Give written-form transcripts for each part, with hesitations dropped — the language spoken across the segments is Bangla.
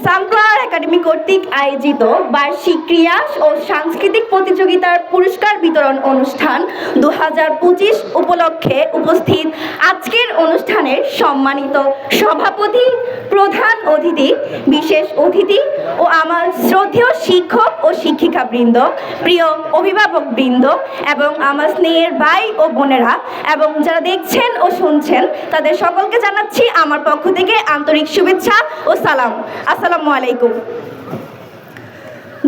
সানফ্লাওয়ার একাডেমি কর্তৃক আয়োজিত বার্ষিক ক্রীড়া ও সাংস্কৃতিক প্রতিযোগিতার পুরস্কার বিতরণ অনুষ্ঠান 2025 উপলক্ষে উপস্থিত আজকের অনুষ্ঠানের সম্মানিত সভাপতি, প্রধান অতিথি, বিশেষ অতিথি ও আমার শ্রদ্ধেয় শিক্ষক ও শিক্ষিকাবৃন্দ, প্রিয় অভিভাবকবৃন্দ এবং আমার স্নেহের ভাই ও বোনেরা এবং যারা দেখছেন ও শুনছেন তাদের সকলকে জানাচ্ছি আমার পক্ষ থেকে আন্তরিক শুভেচ্ছা ও সালাম। আসসালামু আলাইকুম।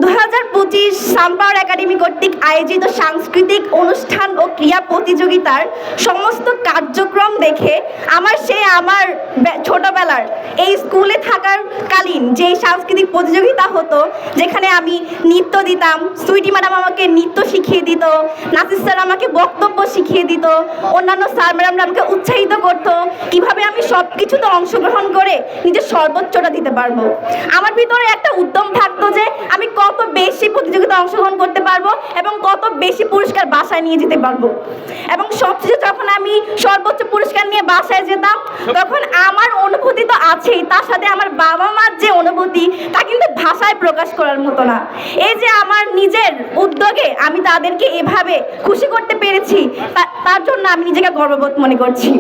2025 সানফ্লাওয়ার একাডেমি কর্তৃক আয়োজিত সাংস্কৃতিক অনুষ্ঠান ও ক্রীড়া প্রতিযোগিতার সমস্ত কার্যক্রম দেখে আমার ছোটবেলার এই স্কুলে থাকার কালীন যে সাংস্কৃতিক প্রতিযোগিতা হতো, যেখানে আমি নৃত্য দিতাম, সুইটি ম্যাডাম আমাকে নৃত্য শিখিয়ে দিত, নাসির স্যার আমাকে বক্তব্য শিখিয়ে দিত, অন্যান্য স্যার ম্যাডামরা আমাকে উৎসাহিত করতো কিভাবে আমি সব কিছুতে অংশগ্রহণ করে নিজের সর্বোচ্চটা দিতে পারবো। আমার ভিতরে একটা উদ্যম থাকতো যে আমি কত বেশি প্রতিযোগিতা অংশগ্রহণ করতে পারবো এবং কত বেশি পুরস্কার বাসায় নিয়ে যেতে পারবো। এবং সবচেয়ে যখন আমি সর্বোচ্চ পুরস্কার নিয়ে বাসায় যেতাম তখন আমার অনুভূতি তো আছেই, তার সাথে আমার বাবা মার যে অনুভূতি তা কিন্তু ভাষায় প্রকাশ করার মতো না। এই যে আমার নিজের উদ্যোগে আমি তাদেরকে এভাবে খুশি করতে পেরেছি, তার জন্য আমি নিজেকে গর্ববোধ মনে করছি।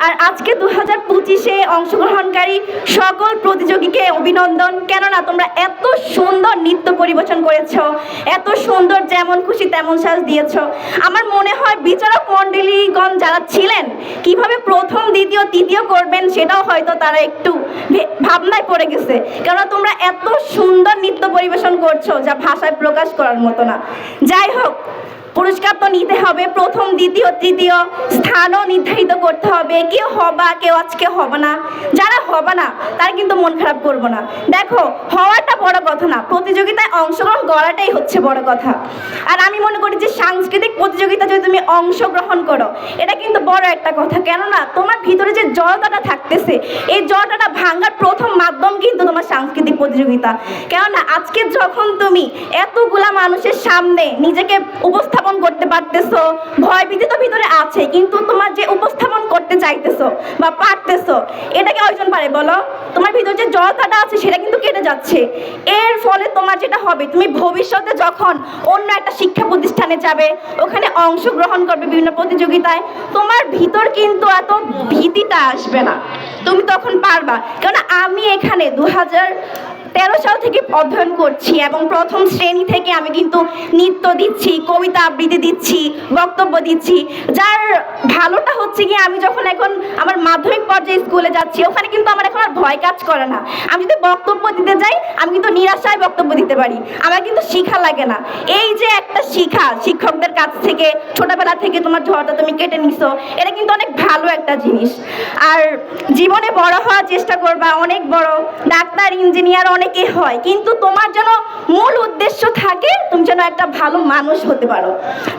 আর আজকে 2025-এ অংশগ্রহণকারী সকল প্রতিযোগীকে অভিনন্দন, কেননা তোমরা এত সুন্দর নৃত্য পরিবেশন করেছো, এত সুন্দর যেমন খুশি তেমন সাজ দিয়েছো। আমার মনে হয় বিচারক মণ্ডলীগণ যারা ছিলেন কিভাবে প্রথম, দ্বিতীয়, তৃতীয় করবেন সেটাও হয়তো তারা একটু ভাবনায় পড়ে গেছে, কেননা তোমরা এত সুন্দর নৃত্য পরিবেশন করছো যা ভাষায় প্রকাশ করার মতো না। যাই হোক, পুরস্কার তো নিতে হবে, প্রথম, দ্বিতীয়, তৃতীয় স্থানও নির্ধারিত করতে হবে। কেউ হবা, কেউ আজকে হবে না। যারা হবে না তারা কিন্তু মন খারাপ করবো না। দেখো, হওয়াটা বড় কথা না, প্রতিযোগিতায় অংশগ্রহণ করাটাই হচ্ছে বড় কথা। আর আমি মনে করি যে সাংস্কৃতিক প্রতিযোগিতা যদি তুমি অংশগ্রহণ করো এটা কিন্তু বড় একটা কথা, কেননা তোমার ভিতরে যে জড়তাটা থাকতেছে এই জড়তাটা ভাঙার প্রথম মাধ্যম কিন্তু তোমার সাংস্কৃতিক প্রতিযোগিতা। কেননা আজকে যখন তুমি এতগুলা মানুষের সামনে নিজেকে উপস্থাপন করতে পারতেছো, ভয় ভীতি তো ভিতরে আছে, কিন্তু তোমার যে উপস্থাপন করতে চাইতেছো বা পারতেছো এটাকে কয়জন পারে বলো? তোমার ভিতরে যে জড়তাটা আছে সেটা কিন্তু কেটে যাচ্ছে। এর ফলে তোমার যেটা হবে, তুমি ভবিষ্যতে যখন অন্য একটা শিক্ষা প্রতিষ্ঠানে যাবে, ওখানে অংশগ্রহণ করবে বিভিন্ন প্রতিযোগিতায়, তোমার ভিতর কিন্তু এত ভীতিটা আসবে না, তুমি তখন পারবা। কারণ আমি এখানে 2013 সাল থেকে অধ্যয়ন করছি এবং প্রথম শ্রেণী থেকে আমি কিন্তু নৃত্য দিচ্ছি, কবিতা আবৃত্তি দিচ্ছি, বক্তব্য দিচ্ছি। যার ভালোটা হচ্ছে কি, আমি যখন এখন আমার মাধ্যমিক পর্যায়ে স্কুলে যাচ্ছি ওখানে কিন্তু আমার এখন আর ভয় কাজ করে না। আমি যদি বক্তব্য দিতে যাই আমি কিন্তু নিরাশায় বক্তব্য দিতে পারি, আমার কিন্তু শিখা লাগে না। এই যে একটা শিখা শিক্ষকদের কাছ থেকে ছোটবেলা থেকে তোমার ঝড়টা তুমি কেটে নিছো, এটা কিন্তু অনেক ভালো একটা জিনিস। আর জীবনে বড় হওয়ার চেষ্টা করবা, অনেক বড় ডাক্তার, ইঞ্জিনিয়ার অনেকে হয়, কিন্তু তোমার যেন মূল উদ্দেশ্য থাকে তুমি যেন একটা ভালো মানুষ হতে পারো।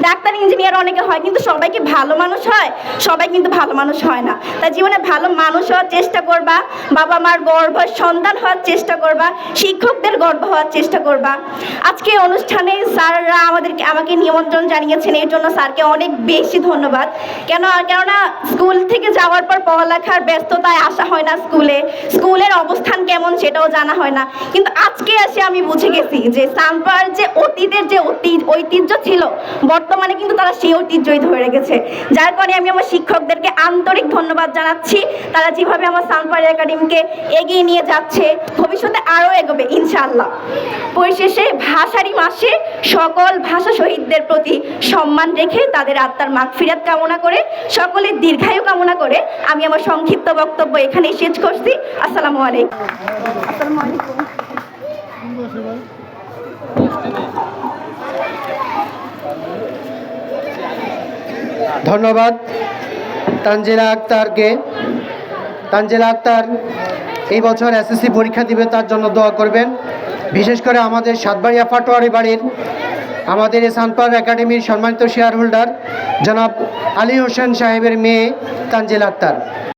ডাক্তার, ইঞ্জিনিয়ার অনেকে হয়, কিন্তু সবাই কি ভালো মানুষ হয়? সবাই কিন্তু ভালো মানুষ হয় না। তাই জীবনে ভালো মানুষ হওয়ার চেষ্টা করবা, বাবা মার গর্ভ সন্তান হওয়ার চেষ্টা করবা, শিক্ষকদের গর্ব হওয়ার চেষ্টা করবা। আজকে অনুষ্ঠানে স্যাররা আমাকে নিমন্ত্রণ জানিয়েছেন, এর জন্য স্যারকে অনেক বেশি ধন্যবাদ। কেননা স্কুল থেকে যাওয়ার পর পড়ালেখার ব্যস্ততায় আসা হয় না, স্কুলের অবস্থান কেমন সেটাও জানা হয় না, কিন্তু আজকে এসে আমি বুঝে গেছি যে সানফ্লাওয়ার যে অতীতের যে ঐতিহ্য ছিল বর্তমানে কিন্তু তারা সেই ঐতিহ্যই ধরে রেখেছে। যার কারণে আমি আমার শিক্ষকদেরকে আন্তরিক ধন্যবাদ জানাচ্ছি, তারা যেভাবে আমার সানফ্লাওয়ার একাডেমিকে এগিয়ে নিয়ে যাচ্ছে, ভবিষ্যতে আরও এগোবে ইনশাআল্লাহ। পরিশেষে ভাষারই মাসে সকল ভাষা শহীদদের প্রতি সম্মান রেখে তাদের আত্মার মাগফিরাত কামনা করে, সকলের দীর্ঘায়ু কামনা করে আমি আমার সংক্ষিপ্ত বক্তব্য এখানেই শেষ করছি। আসসালামু আলাইকুম। ধন্যবাদ তানজিলা আক্তারকে। তানজিলা আক্তার এই বছর এসএসসি পরীক্ষা দিবে, তার জন্য দোয়া করবেন। বিশেষ করে আমাদের সাতবাড়িয়া পাটোয়ারি বাড়ির আমাদের এই সানফ্লাওয়ার একাডেমির সম্মানিত শেয়ার হোল্ডার জনাব আলী হোসেন সাহেবের মেয়ে তানজিলা আক্তার।